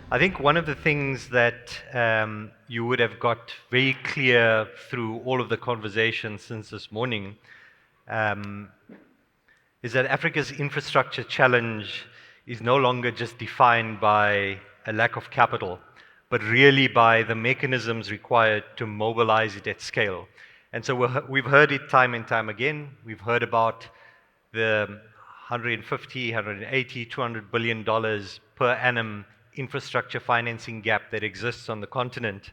I think one of the things that you would have got very clear through all of the conversations since this morning um, is that Africa's infrastructure challenge is no longer just defined by a lack of capital, but really by the mechanisms required to mobilize it at scale. And so we've heard it time and time again. We've heard about the 150, 180, 200 billion dollars per annum infrastructure financing gap that exists on the continent.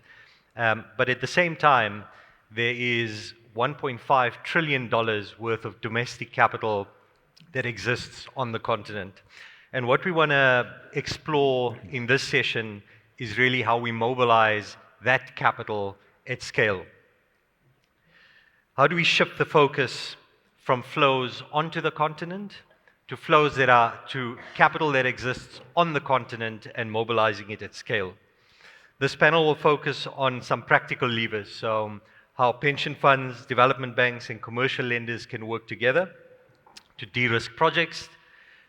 But at the same time, there is $1.5 trillion worth of domestic capital that exists on the continent. And what we want to explore in this session is really how we mobilize that capital at scale. How do we shift the focus from flows onto the continent to flows that are to capital that exists on the continent and mobilizing it at scale? This panel will focus on some practical levers, so how pension funds, development banks, and commercial lenders can work together to de-risk projects,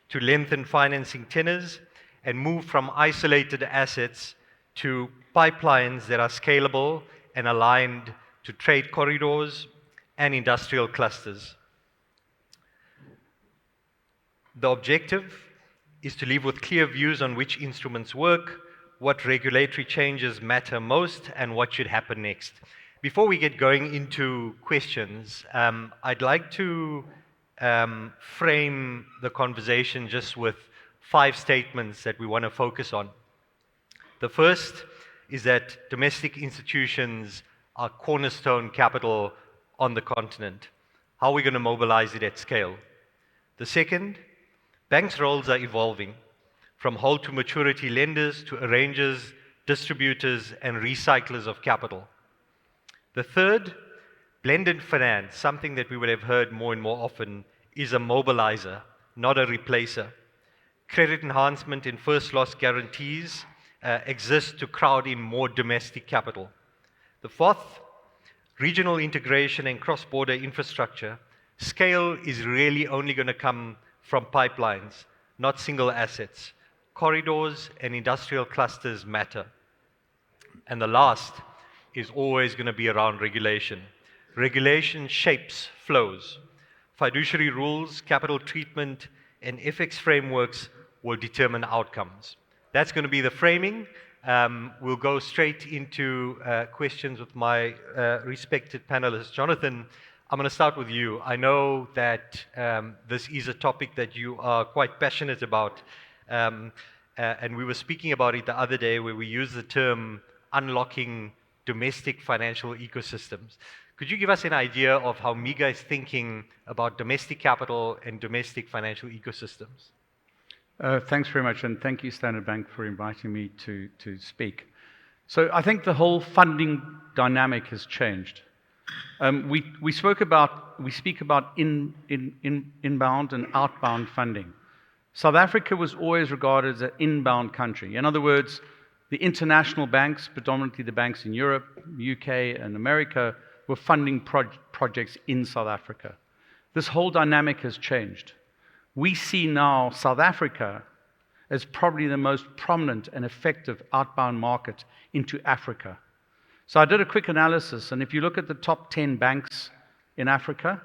to lengthen financing tenors, and move from isolated assets to pipelines that are scalable and aligned to trade corridors and industrial clusters. The objective is to leave with clear views on which instruments work, what regulatory changes matter most, and what should happen next. Before we get going into questions, I'd like to frame the conversation just with 5 statements that we want to focus on. The first is that domestic institutions are cornerstone capital on the continent. How are we going to mobilize it at scale? The second, banks' roles are evolving from hold to maturity lenders to arrangers, distributors, and recyclers of capital. The third, blended finance, something that we would have heard more and more often, is a mobilizer, not a replacer. Credit enhancement and first loss guarantees exist to crowd in more domestic capital. The fourth, regional integration and cross-border infrastructure. Scale is really only going to come from pipelines, not single assets. Corridors and industrial clusters matter. And the last is always going to be around regulation. Regulation shapes flows. Fiduciary rules, capital treatment, and FX frameworks will determine outcomes. That's going to be the framing. We'll go straight into questions with my respected panelists. Jonathan, I'm going to start with you. I know that this is a topic that you are quite passionate about. And we were speaking about it the other day where we used the term unlocking domestic financial ecosystems. Could you give us an idea of how MIGA is thinking about domestic capital and domestic financial ecosystems? Thanks very much, and thank you, Standard Bank, for inviting me to speak. So I think the whole funding dynamic has changed. We speak about inbound and outbound funding. South Africa was always regarded as an inbound country. In other words, the international banks, predominantly the banks in Europe, UK, and America, were funding projects in South Africa. This whole dynamic has changed. We see now South Africa as probably the most prominent and effective outbound market into Africa. So I did a quick analysis, and if you look at the top 10 banks in Africa,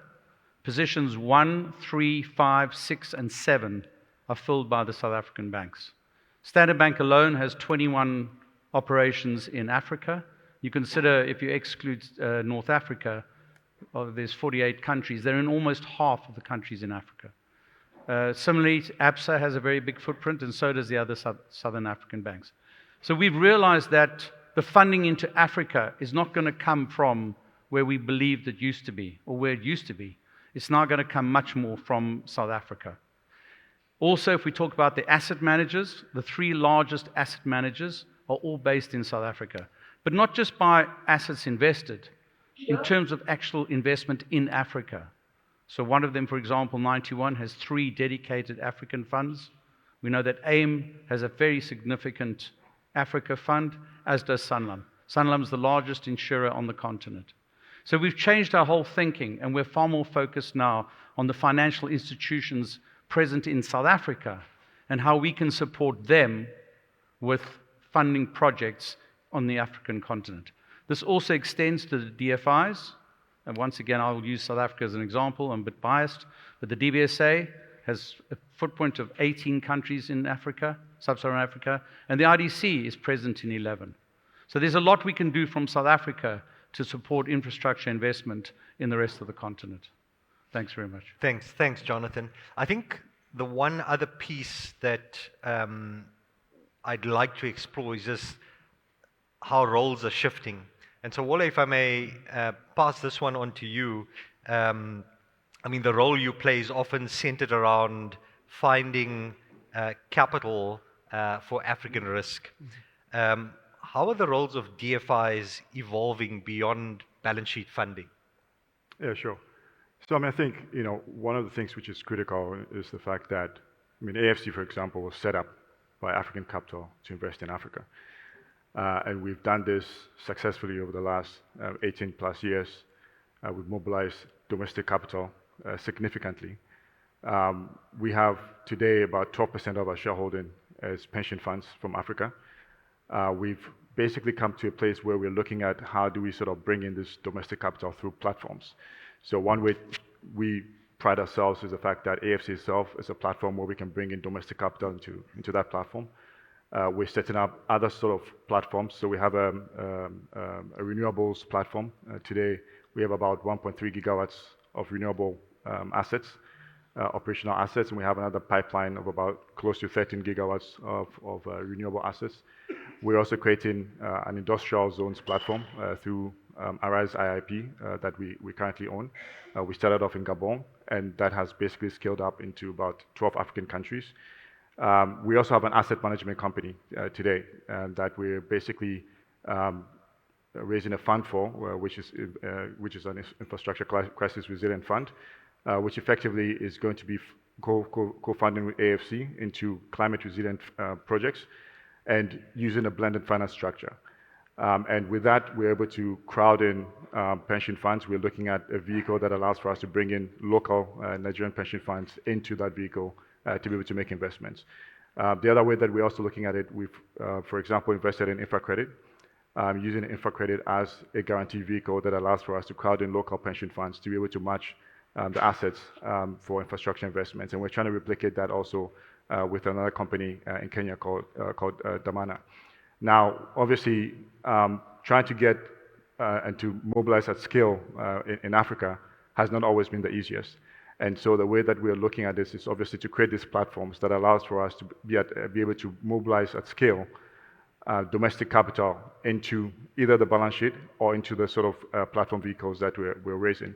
positions 1, 3, 5, 6, and 7 are filled by the South African banks. Standard Bank alone has 21 operations in Africa. You consider, if you exclude North Africa, there's 48 countries. They're in almost half of the countries in Africa. Similarly, ABSA has a very big footprint, and so does the other Southern African banks. So we've realized that the funding into Africa is not going to come from where we believed it used to be, or where it used to be. It's now going to come much more from South Africa. Also, if we talk about the asset managers, the 3 largest asset managers are all based in South Africa. But not just by assets invested, in terms of actual investment in Africa. So one of them, for example, 91, has 3 dedicated African funds. We know that AIM has a very significant Africa fund, as does Sanlam. Sanlam is the largest insurer on the continent. So we've changed our whole thinking, and we're far more focused now on the financial institutions present in South Africa and how we can support them with funding projects on the African continent. This also extends to the DFIs, and once again, I'll use South Africa as an example. I'm a bit biased, but the DBSA has a footprint of 18 countries in Africa, sub-Saharan Africa, and the IDC is present in 11. So there's a lot we can do from South Africa to support infrastructure investment in the rest of the continent. Thanks very much. Thanks, Jonathan. I think the one other piece that I'd like to explore is just how roles are shifting. And so, Wole, if I may pass this one on to you. I mean, the role you play is often centered around finding capital for African risk. How are the roles of DFIs evolving beyond balance sheet funding? Yeah, sure. So, I mean, I think, one of the things which is critical is the fact that, AFC, for example, was set up by African capital to invest in Africa. And we've done this successfully over the last 18 plus years. We've mobilized domestic capital significantly. We have today about 12% of our shareholding as pension funds from Africa. We've basically come to a place where we're looking at how do we sort of bring in this domestic capital through platforms. So one way we pride ourselves is the fact that AFC itself is a platform where we can bring in domestic capital into that platform. We're setting up other sort of platforms. So we have a renewables platform. Today, we have about 1.3 gigawatts of renewable assets, operational assets, and we have another pipeline of about close to 13 gigawatts of renewable assets. We're also creating an industrial zones platform through Arise IIP that we currently own. We started off in Gabon, and that has basically scaled up into about 12 African countries. We also have an asset management company today that we're basically raising a fund for, which is an infrastructure crisis resilient fund, which effectively is going to be co-funding with AFC into climate resilient projects and using a blended finance structure. And with that, we're able to crowd in pension funds. We're looking at a vehicle that allows for us to bring in local Nigerian pension funds into that vehicle to be able to make investments. The other way that we're also looking at it, we've, for example, invested in InfraCredit, using InfraCredit as a guarantee vehicle that allows for us to crowd in local pension funds to be able to match the assets for infrastructure investments. And we're trying to replicate that also with another company in Kenya called Damana. Now, obviously, trying to get and to mobilize at scale in Africa has not always been the easiest. And so the way that we're looking at this is obviously to create these platforms that allows for us to be able to mobilize at scale domestic capital into either the balance sheet or into the sort of platform vehicles that we're raising.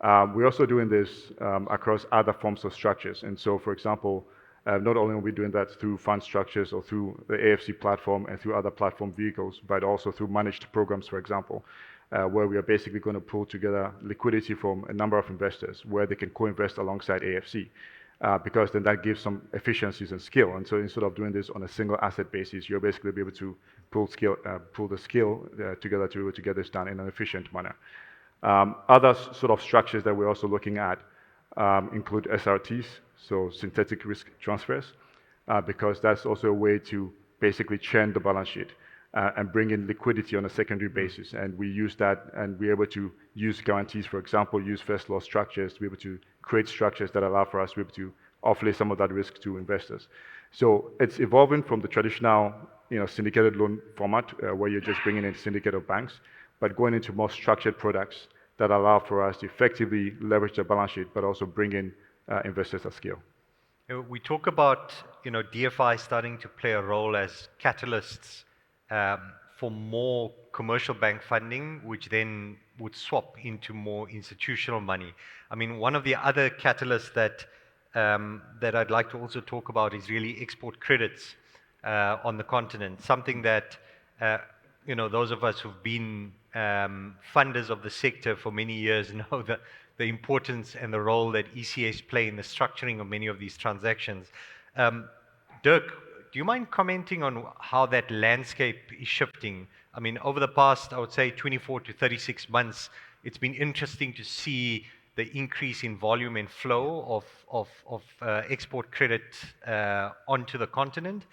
We're also doing this across other forms of structures. And so, for example, not only are we doing that through fund structures or through the AFC platform and through other platform vehicles, but also through managed programs, for example, where we are basically going to pull together liquidity from a number of investors where they can co-invest alongside AFC, because then that gives some efficiencies and skill. And so instead of doing this on a single asset basis, you're basically be able to pull the skill together to be able to get this done in an efficient manner. Other sort of structures that we're also looking at include SRTs, so synthetic risk transfers, because that's also a way to basically churn the balance sheet and bring in liquidity on a secondary basis. And we use that, and we're able to use guarantees, for example, use first loss structures to be able to create structures that allow for us to be able to offlay some of that risk to investors. So it's evolving from the traditional, syndicated loan format where you're just bringing in syndicated banks, but going into more structured products that allow for us to effectively leverage the balance sheet, but also bring in investors at scale. We talk about DFI starting to play a role as catalysts for more commercial bank funding, which then would swap into more institutional money. I mean, one of the other catalysts that I'd like to also talk about is really export credits on the continent. Something that those of us who've been funders of the sector for many years know that the importance and the role that ECS play in the structuring of many of these transactions. Dirk, do you mind commenting on how that landscape is shifting? I mean, over the past, I would say 24 to 36 months, it's been interesting to see the increase in volume and flow of export credit onto the continent.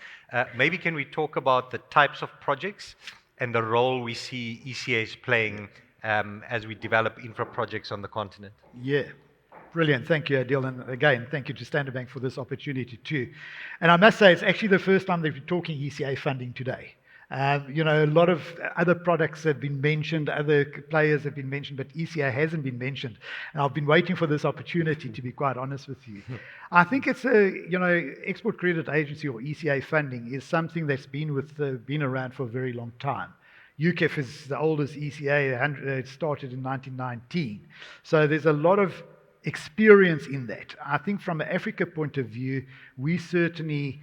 Maybe can we talk about the types of projects and the role we see ECAs playing as we develop infra projects on the continent? Yeah. Brilliant. Thank you, Adil. And again, thank you to Standard Bank for this opportunity too. And I must say, it's actually the first time that we're talking ECA funding today. A lot of other products have been mentioned, other players have been mentioned, but ECA hasn't been mentioned. And I've been waiting for this opportunity, to be quite honest with you. I think it's Export Credit Agency or ECA funding is something that's been around for a very long time. UKEF is the oldest ECA, it started in 1919. So there's a lot of experience in that. I think from an Africa point of view, we certainly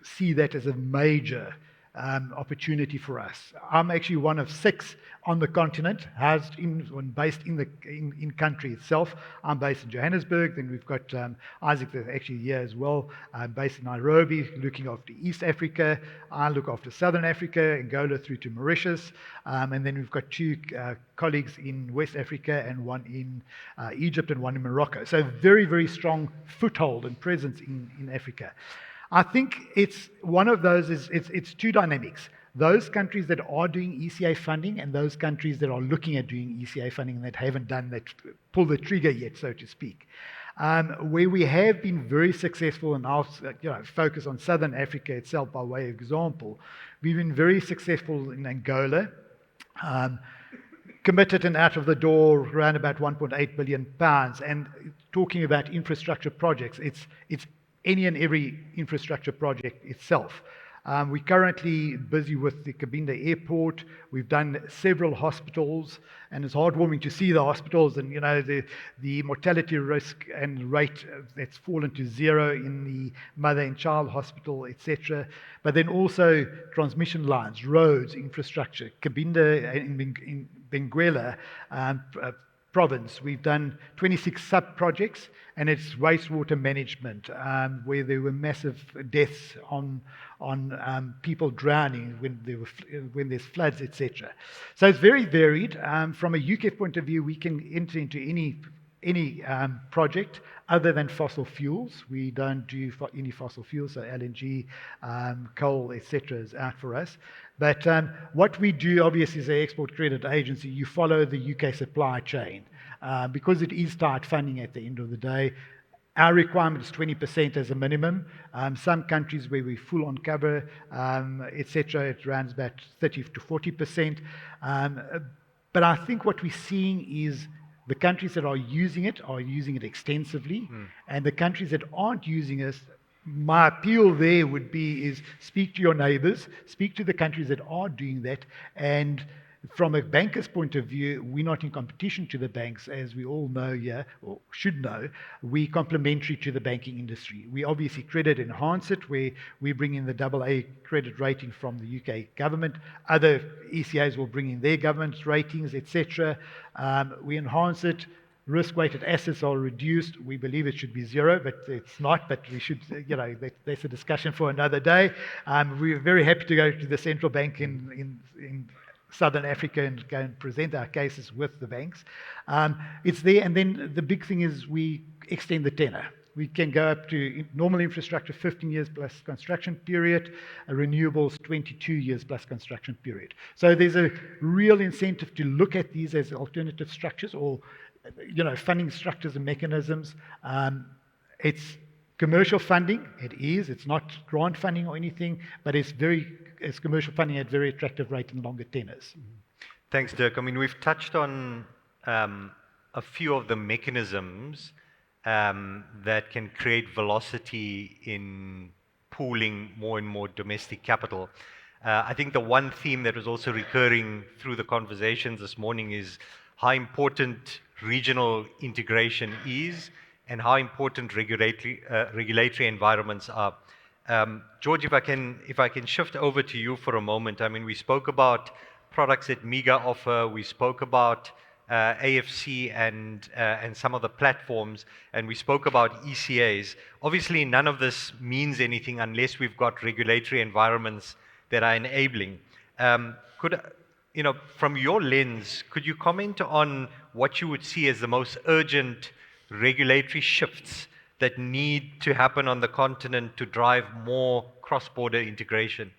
see that as a major opportunity for us. I'm actually one of 6 on the continent, based in country itself. I'm based in Johannesburg. Then we've got Isaac that's actually here as well, based in Nairobi, looking after East Africa. I look after Southern Africa, Angola through to Mauritius. And then we've got 2 colleagues in West Africa and one in Egypt and one in Morocco. So very, very strong foothold and presence in Africa. I think it's one of those, it's 2 dynamics. Those countries that are doing ECA funding and those countries that are looking at doing ECA funding and that haven't done that, pull the trigger yet, so to speak. Where we have been very successful, and I'll focus on Southern Africa itself by way of example, we've been very successful in Angola, committed and out of the door around about £1.8 billion. And talking about infrastructure projects, it's any and every infrastructure project itself. We're currently busy with the Cabinda Airport. We've done several hospitals, and it's heartwarming to see the hospitals and the mortality risk and rate that's fallen to 0 in the mother and child hospital, etc. But then also transmission lines, roads, infrastructure. Cabinda in Benguela province, we've done 26 sub-projects, and it's wastewater management, where there were massive deaths on people drowning when there's floods, etc. So it's very varied. From a UK point of view, we can enter into any project other than fossil fuels. We don't do any fossil fuels, so LNG, coal, etc. is out for us. But what we do, obviously, as an export credit agency, you follow the UK supply chain. Because it is tight funding at the end of the day, our requirement is 20% as a minimum. Some countries where we full on cover, etc., it runs about 30 to 40%. But I think what we're seeing is the countries that are using it extensively, and the countries that aren't using it, my appeal there would be is speak to your neighbors, speak to the countries that are doing that, and from a banker's point of view, we're not in competition to the banks, as we all know here, or should know. We're complementary to the banking industry. We obviously credit enhance it, where we bring in the AA credit rating from the UK government. Other ECAs will bring in their government ratings, etc. We enhance it. Risk-weighted assets are reduced. We believe it should be 0, but it's not. But we should, that's a discussion for another day. We're very happy to go to the central bank in Southern Africa and go and present our cases with the banks. It's there, and then the big thing is we extend the tenor. We can go up to normal infrastructure 15 years plus construction period, renewables 22 years plus construction period. So there's a real incentive to look at these as alternative structures or funding structures and mechanisms. It's commercial funding. It's not grant funding or anything, but it's commercial funding at very attractive rate and longer tenors. Thanks, Dirk. I mean, we've touched on a few of the mechanisms that can create velocity in pooling more and more domestic capital. I think the one theme that was also recurring through the conversations this morning is how important regional integration is and how important regulatory environments are. George, if I can shift over to you for a moment. I mean, we spoke about products that MIGA offer. We spoke about AFC and some of the platforms, and we spoke about ECAs. Obviously, none of this means anything unless we've got regulatory environments that are enabling. from your lens, could you comment on what you would see as the most urgent regulatory shifts that need to happen on the continent to drive more cross-border integration?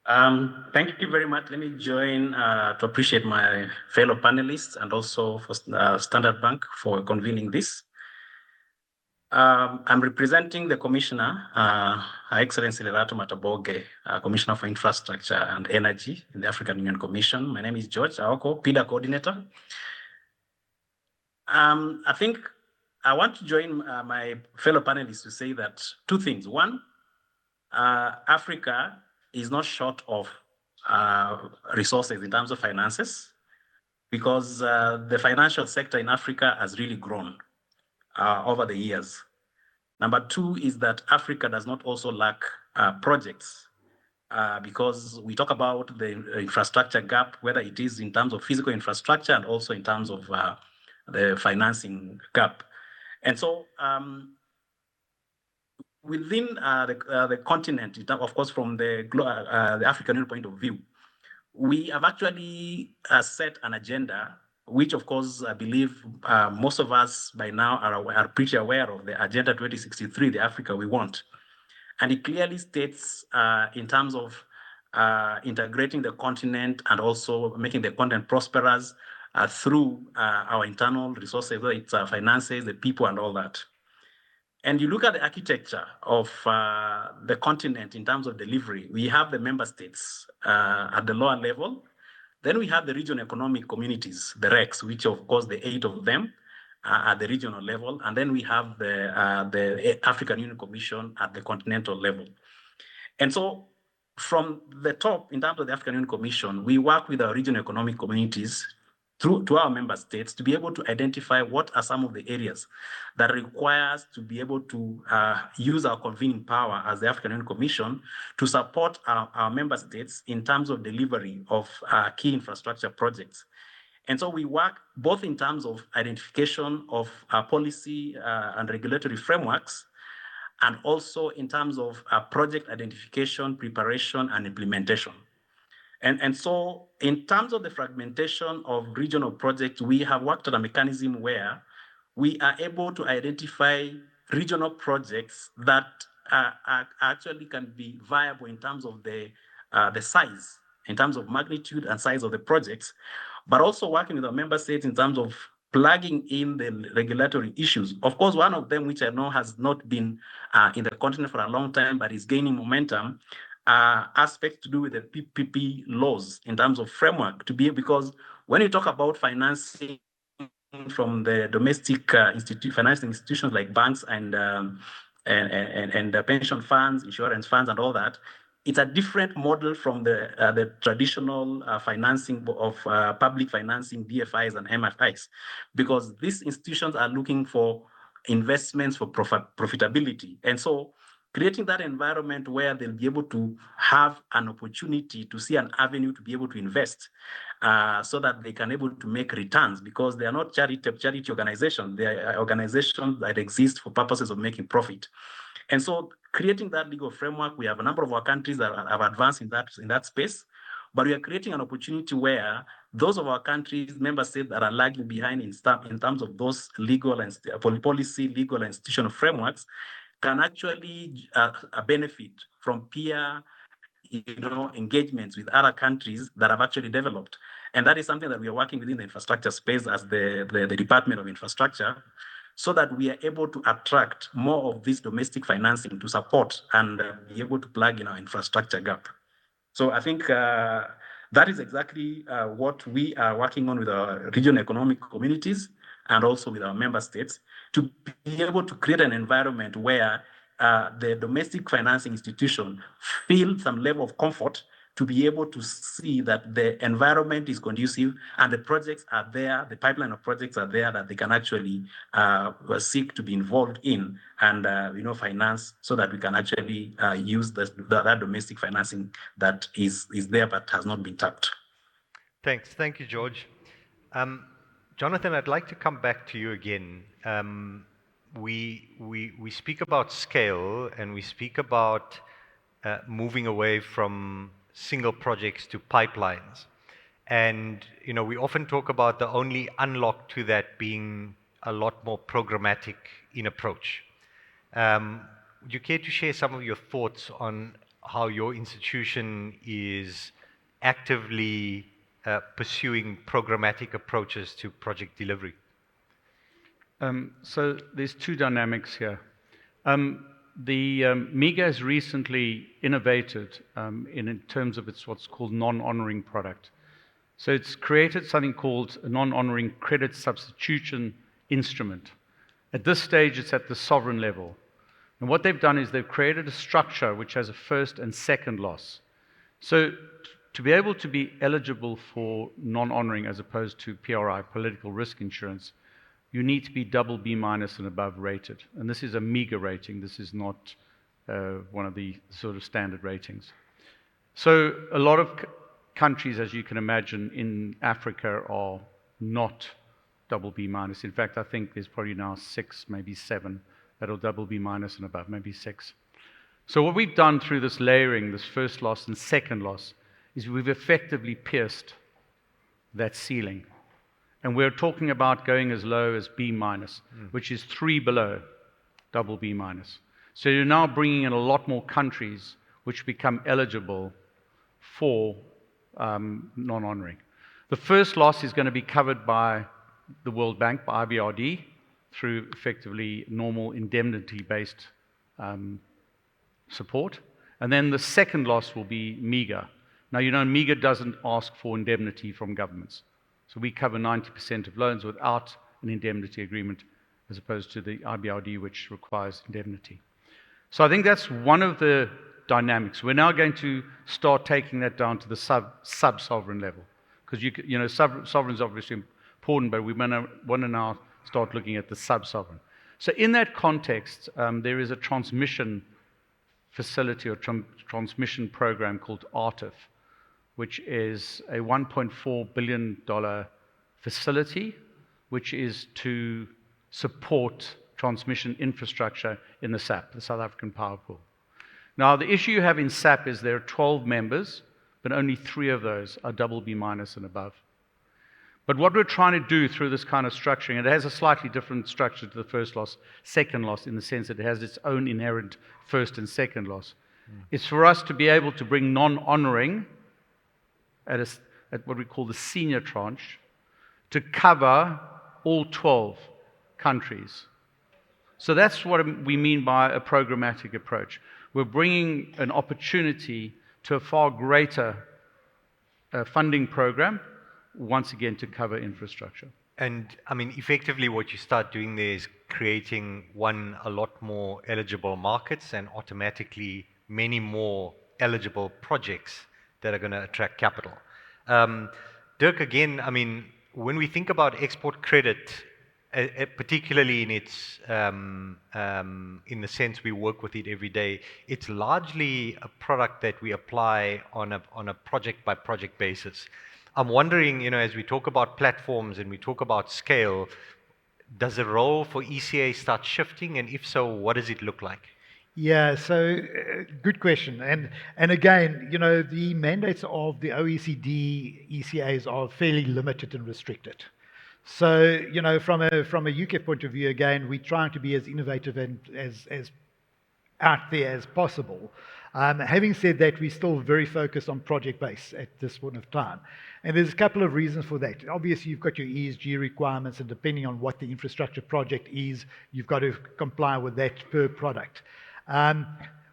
Thank you very much. Let me join to appreciate my fellow panelists and also for Standard Bank for convening this. I'm representing the Commissioner, Her Excellency Lerato Mataboge, Commissioner for Infrastructure and Energy in the African Union Commission. My name is George Aoko, PIDA Coordinator. I think I want to join my fellow panelists to say that two things. One, Africa is not short of resources in terms of finances, because the financial sector in Africa has really grown over the years. Number two is that Africa does not also lack projects, because we talk about the infrastructure gap, whether it is in terms of physical infrastructure and also in terms of the financing gap. And so within the continent, of course, from the African Union point of view, we have actually set an agenda, which of course I believe most of us by now are pretty aware of, the Agenda 2063, the Africa we want. And it clearly states in terms of integrating the continent and also making the continent prosperous through our internal resources, whether it's finances, the people and all that. And you look at the architecture of the continent in terms of delivery, we have the member states at the lower level. Then we have the regional economic communities, the RECs, which of course the 8 of them at the regional level. And then we have the African Union Commission at the continental level. And so from the top, in terms of the African Union Commission, we work with our regional economic communities to our member states to be able to identify what are some of the areas that require us to be able to use our convening power as the African Union Commission to support our member states in terms of delivery of key infrastructure projects. And so we work both in terms of identification of policy and regulatory frameworks, and also in terms of project identification, preparation, and implementation. And so in terms of the fragmentation of regional projects, we have worked on a mechanism where we are able to identify regional projects that actually can be viable in terms of the size, in terms of magnitude and size of the projects, but also working with our member states in terms of plugging in the regulatory issues. Of course, one of them, which I know has not been in the continent for a long time, but is gaining momentum, aspects to do with the PPP laws in terms of framework because when you talk about financing from the domestic financing institutions like banks and pension funds, insurance funds, and all that, it's a different model from the traditional financing of public financing, DFIs and MFIs, because these institutions are looking for investments for profitability. And so creating that environment where they'll be able to have an opportunity to see an avenue to be able to invest so that they can able to make returns, because they are not charity organizations. They are organizations that exist for purposes of making profit. And so creating that legal framework, we have a number of our countries that have advanced in that space, but we are creating an opportunity where those of our countries, member states that are lagging behind in terms of those legal and policy, legal and institutional frameworks, can actually benefit from peer engagements with other countries that have actually developed. And that is something that we are working within the infrastructure space as the Department of Infrastructure, so that we are able to attract more of this domestic financing to support and be able to plug in our infrastructure gap. So I think that is exactly what we are working on with our regional economic communities and also with our member states, to be able to create an environment where the domestic financing institution feel some level of comfort to be able to see that the environment is conducive and the projects are there, the pipeline of projects are there that they can actually seek to be involved in and finance, so that we can actually use that domestic financing that is there but has not been tapped. Thanks. Thank you, George. Jonathan, I'd like to come back to you again. We speak about scale and we speak about moving away from single projects to pipelines. And we often talk about the only unlock to that being a lot more programmatic in approach. Would you care to share some of your thoughts on how your institution is actively pursuing programmatic approaches to project delivery? So there's two dynamics here. MIGA has recently innovated in terms of its what's called non-honoring product. So it's created something called a non-honoring credit substitution instrument. At this stage, it's at the sovereign level. And what they've done is they've created a structure which has a first and second loss. So to be able to be eligible for non-honoring as opposed to PRI, political risk insurance, you need to be double B minus and above rated. And this is a MIGA rating. This is not one of the sort of standard ratings. So a lot of countries, as you can imagine, in Africa are not double B minus. In fact, I think there's probably now 6, maybe 7 that are double B minus and above, maybe 6. So what we've done through this layering, this first loss and second loss, is we've effectively pierced that ceiling. And we're talking about going as low as B minus, which is 3 below double B minus. So you're now bringing in a lot more countries which become eligible for non-honoring. The first loss is going to be covered by the World Bank, by IBRD, through effectively normal indemnity-based support. And then the second loss will be MIGA. Now, MIGA doesn't ask for indemnity from governments. So we cover 90% of loans without an indemnity agreement, as opposed to the IBRD, which requires indemnity. So I think that's one of the dynamics. We're now going to start taking that down to the sub-sovereign level, because sovereign is obviously important, but we want to now start looking at the sub-sovereign. So in that context, there is a transmission facility or transmission program called ARTIF, which is a $1.4 billion facility, which is to support transmission infrastructure in the SAP, the South African Power Pool. Now, the issue you have in SAP is there are 12 members, but only 3 of those are double B minus and above. But what we're trying to do through this kind of structuring, it has a slightly different structure to the first loss, second loss, in the sense that it has its own inherent first and second loss. It's for us to be able to bring non-honoring at what we call the senior tranche to cover all 12 countries. So that's what we mean by a programmatic approach. We're bringing an opportunity to a far greater funding program, once again, to cover infrastructure. And effectively what you start doing there is creating, a lot more eligible markets and automatically many more eligible projects that are going to attract capital. Dirk, again, when we think about export credit, particularly in its in the sense we work with it every day, it's largely a product that we apply on a project by project basis. I'm wondering, as we talk about platforms and we talk about scale, does the role for ECA start shifting, and if so, what does it look like? Yeah, so good question. And again, the mandates of the OECD ECAs are fairly limited and restricted. So, from a UK point of view, again, we're trying to be as innovative and as out there as possible. Having said that, we're still very focused on project base at this point of time. And there's a couple of reasons for that. Obviously, you've got your ESG requirements, and depending on what the infrastructure project is, you've got to comply with that per product.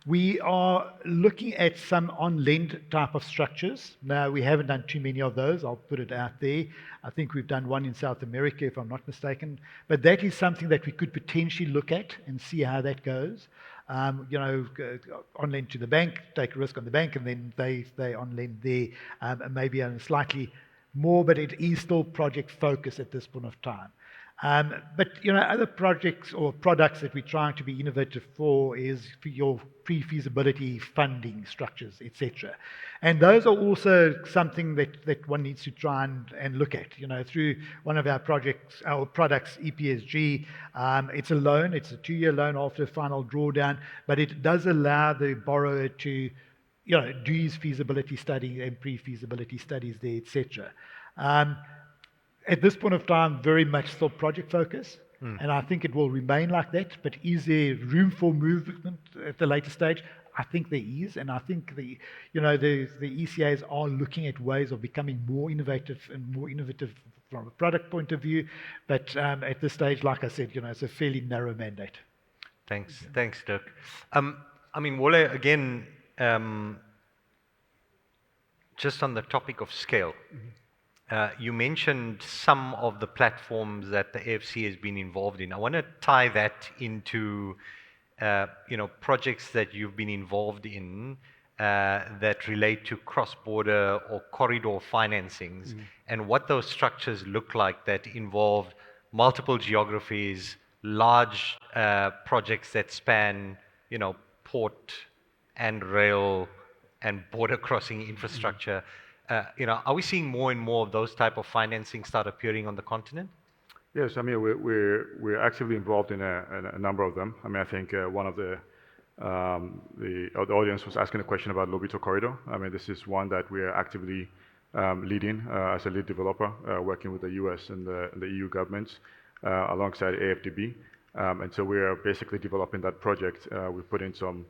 We are looking at some on-lend type of structures. Now, we haven't done too many of those. I'll put it out there. I think we've done one in South America, if I'm not mistaken. But that is something that we could potentially look at and see how that goes. On-lend to the bank, take a risk on the bank, and then they on-lend there, maybe on a slightly more, but it is still project focused at this point of time. But other projects or products that we're trying to be innovative for is for your pre-feasibility funding structures, etc. And those are also something that one needs to try and look at. Through one of our projects, our products, EPSG, it's a loan. It's a 2-year loan after final drawdown, but it does allow the borrower to do his feasibility study and pre-feasibility studies there, etc. At this point of time, very much still project focus, and I think it will remain like that. But is there room for movement at the later stage? I think there is, and I think the ECAs are looking at ways of becoming more innovative from a product point of view. But at this stage, like I said, it's a fairly narrow mandate. Thanks, Dirk. I mean, Wole, again, just on the topic of scale, you mentioned some of the platforms that the AFC has been involved in. I want to tie that into, projects that you've been involved in that relate to cross-border or corridor financings, and what those structures look like that involve multiple geographies, large projects that span, port and rail and border crossing infrastructure. Are we seeing more and more of those type of financing start appearing on the continent? Yes, I mean, we're actively involved in a number of them. I mean, I think one of the audience was asking a question about Lobito Corridor. I mean, this is one that we are actively leading as a lead developer, working with the US and the EU governments alongside AFDB. And so we are basically developing that project. We put in some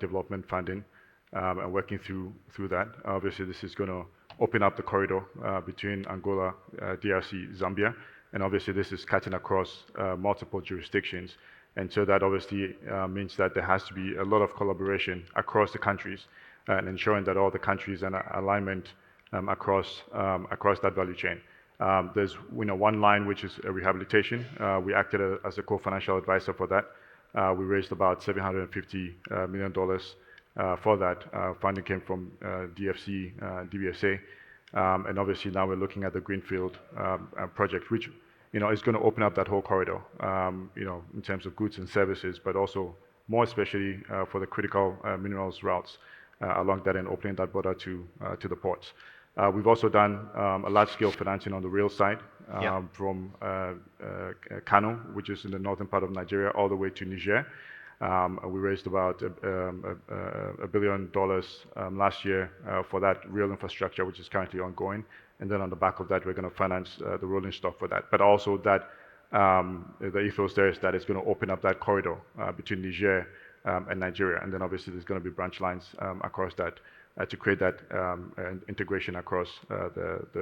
development funding and working through that. Obviously, this is going to open up the corridor between Angola, DRC, Zambia. And obviously, this is cutting across multiple jurisdictions. And so that obviously means that there has to be a lot of collaboration across the countries and ensuring that all the countries are in alignment across that value chain. There's one line which is a rehabilitation. We acted as a co-financial advisor for that. We raised about $750 million for that. Funding came from DFC, DBSA. And obviously now we're looking at the Greenfield project, which is going to open up that whole corridor, in terms of goods and services, but also more especially for the critical minerals routes along that and opening that border to the ports. We've also done a large-scale financing on the rail side from Kano, which is in the northern part of Nigeria, all the way to Niger. We raised about $1 billion last year for that rail infrastructure, which is currently ongoing. And then on the back of that, we're going to finance the rolling stock for that. But also that the ethos there is that it's going to open up that corridor between Niger and Nigeria. And then obviously there's going to be branch lines across that to create that integration across the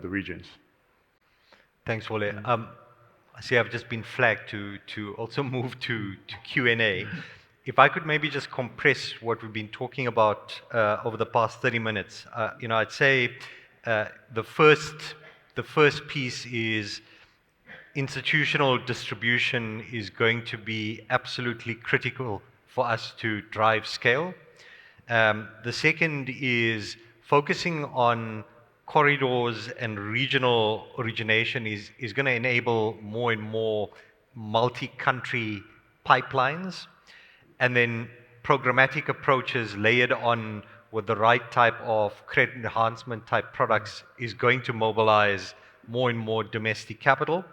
regions. Thanks, Wole. I see I've just been flagged to also move to Q&A. If I could maybe just compress what we've been talking about over the past 30 minutes. I'd say the first piece is institutional distribution is going to be absolutely critical for us to drive scale. The second is focusing on corridors and regional origination is going to enable more and more multi-country pipelines, and then programmatic approaches layered on with the right type of credit enhancement type products is going to mobilize more and more domestic capital.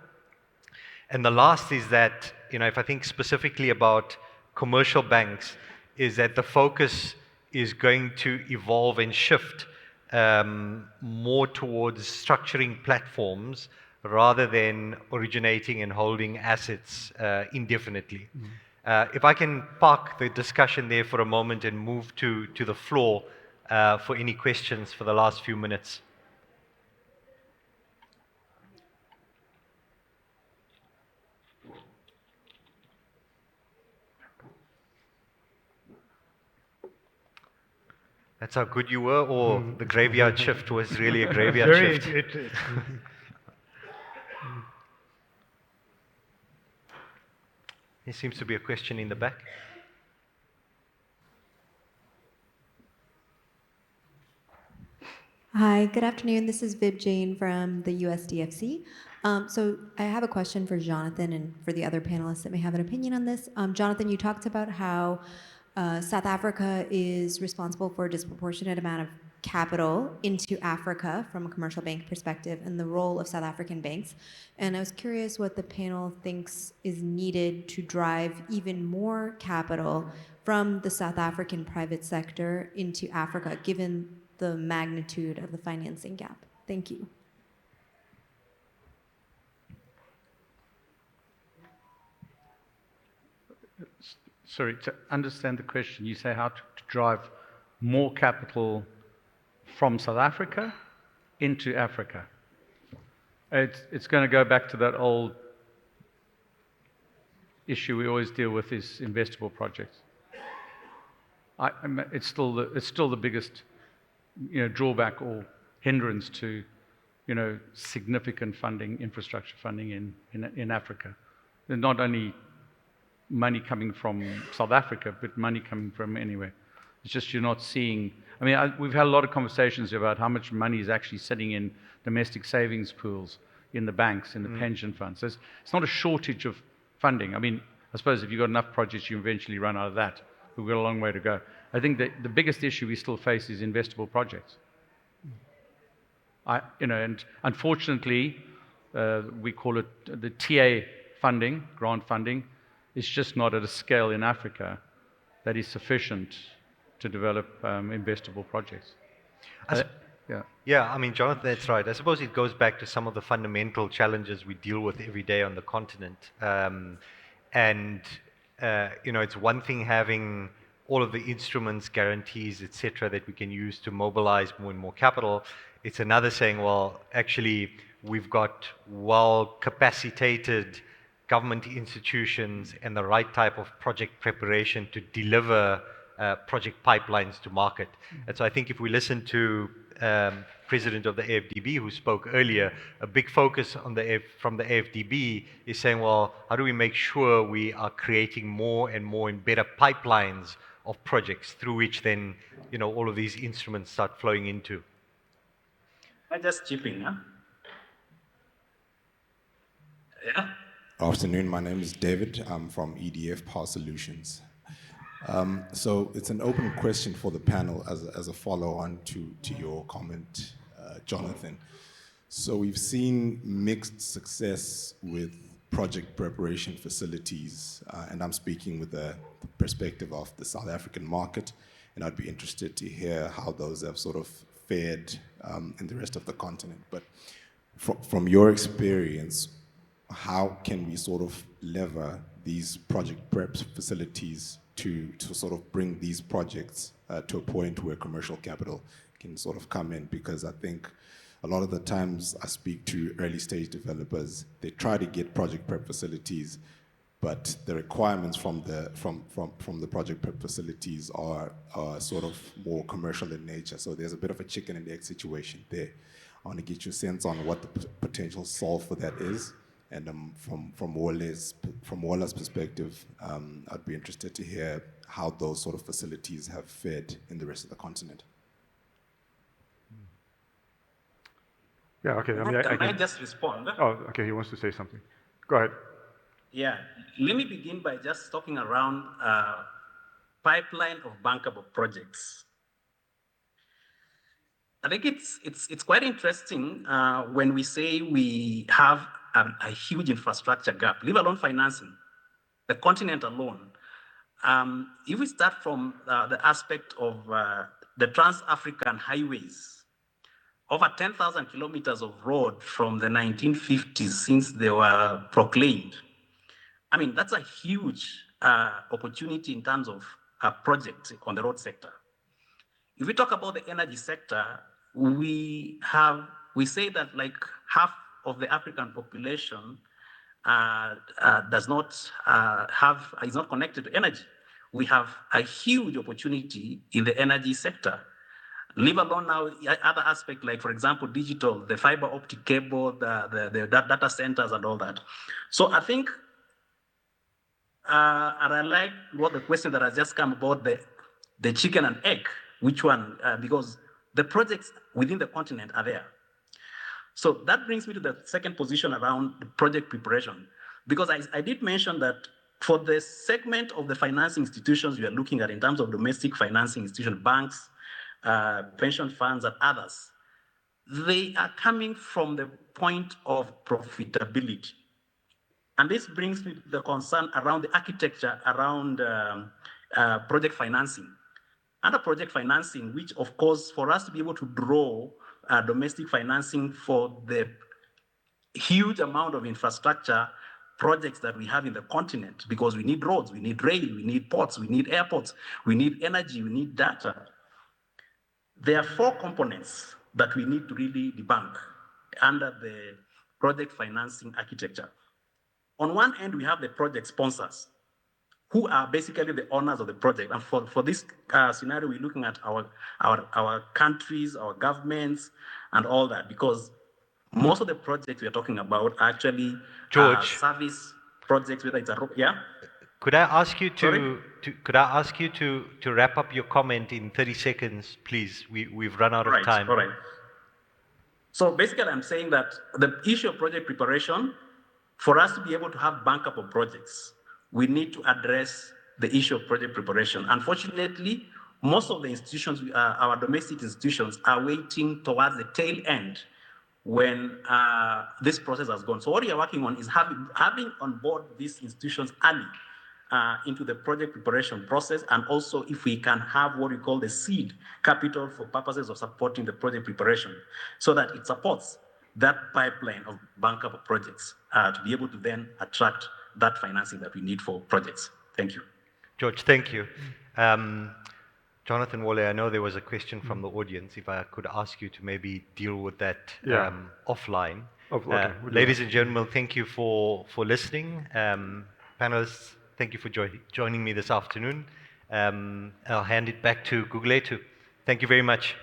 And the last is that, if I think specifically about commercial banks, is that the focus is going to evolve and shift more towards structuring platforms rather than originating and holding assets indefinitely. If I can park the discussion there for a moment and move to the floor for any questions for the last few minutes. That's how good you were, or the graveyard shift was really a graveyard shift? There seems to be a question in the back. Hi, good afternoon. This is Vib Jain from the USDFC. So I have a question for Jonathan and for the other panelists that may have an opinion on this. Jonathan, you talked about how South Africa is responsible for a disproportionate amount of capital into Africa from a commercial bank perspective and the role of South African banks. And I was curious what the panel thinks is needed to drive even more capital from the South African private sector into Africa, given the magnitude of the financing gap. Thank you. Sorry, to understand the question, you say how to drive more capital from South Africa into Africa. It's going to go back to that old issue we always deal with, is investable projects. It's still the biggest, drawback or hindrance to, significant funding, infrastructure funding in Africa. There's not only money coming from South Africa, but money coming from anywhere. It's just you're not seeing. We've had a lot of conversations about how much money is actually sitting in domestic savings pools, in the banks, in the pension funds. So it's not a shortage of funding. I suppose if you've got enough projects, you eventually run out of that. We've got a long way to go. I think that the biggest issue we still face is investable projects. And unfortunately, we call it the TA funding, grant funding. It's just not at a scale in Africa that is sufficient to develop investable projects. Yeah, Jonathan, that's right. I suppose it goes back to some of the fundamental challenges we deal with every day on the continent. It's one thing having all of the instruments, guarantees, etc., that we can use to mobilize more and more capital. It's another saying, well, actually, we've got well-capacitated government institutions and the right type of project preparation to deliver project pipelines to market. And so I think if we listen to President of the AFDB who spoke earlier, a big focus on from the AFDB is saying, well, how do we make sure we are creating more and more and better pipelines of projects through which then, all of these instruments start flowing into? I just chip in, huh? Yeah. Afternoon, my name is David. I'm from EDF Power Solutions. So it's an open question for the panel as a follow-on to your comment, Jonathan. So we've seen mixed success with project preparation facilities, and I'm speaking with the perspective of the South African market, and I'd be interested to hear how those have sort of fared in the rest of the continent. But from your experience, how can we sort of lever these project prep facilities to sort of bring these projects to a point where commercial capital can sort of come in? Because I think a lot of the times I speak to early stage developers, they try to get project prep facilities, but the requirements from the project prep facilities are sort of more commercial in nature. So there's a bit of a chicken and egg situation there. I want to get your sense on what the potential solve for that is. And from Wola's perspective, I'd be interested to hear how those sort of facilities have fared in the rest of the continent. Yeah, okay. Can I just respond? Oh, okay, he wants to say something. Go ahead. Yeah, let me begin by just talking around pipeline of bankable projects. I think it's quite interesting when we say we have a huge infrastructure gap, leave alone financing, the continent alone. If we start from the aspect of the Trans-African highways, over 10,000 kilometers of road from the 1950s since they were proclaimed. That's a huge opportunity in terms of projects on the road sector. If we talk about the energy sector, we say that like half of the African population is not connected to energy. We have a huge opportunity in the energy sector. Leave alone now other aspects like, for example, digital, the fiber optic cable, the data centers and all that. So I think, and I like what the question that has just come about the chicken and egg, which one, because the projects within the continent are there. So that brings me to the second position around the project preparation, because I did mention that for the segment of the financing institutions we are looking at in terms of domestic financing institution, banks, pension funds and others, they are coming from the point of profitability. And this brings me to the concern around the architecture around project financing. Under project financing, which of course, for us to be able to draw domestic financing for the huge amount of infrastructure projects that we have in the continent, because we need roads, we need rail, we need ports, we need airports, we need energy, we need data. There are 4 components that we need to really debunk under the project financing architecture. On one end, we have the project sponsors, who are basically the owners of the project. And for this scenario, we're looking at our countries, our governments, and all that, because most of the projects we're talking about are actually George. service projects, whether it's yeah? Could I ask you Sorry? to wrap up your comment in 30 seconds, please? We've run out of time. All right. So basically, I'm saying that the issue of project preparation, for us to be able to have bankable projects, we need to address the issue of project preparation. Unfortunately, most of the institutions, our domestic institutions, are waiting towards the tail end when this process has gone. So what we are working on is having on board these institutions early into the project preparation process, and also if we can have what we call the seed capital for purposes of supporting the project preparation, so that it supports that pipeline of bankable projects to be able to then attract that financing that we need for projects. Thank you. George, thank you. Jonathan Wale, I know there was a question from the audience. If I could ask you to maybe deal with that offline. Okay, ladies and gentlemen, thank you for listening. Panelists, thank you for joining me this afternoon. I'll hand it back to Gugulethu. Thank you very much.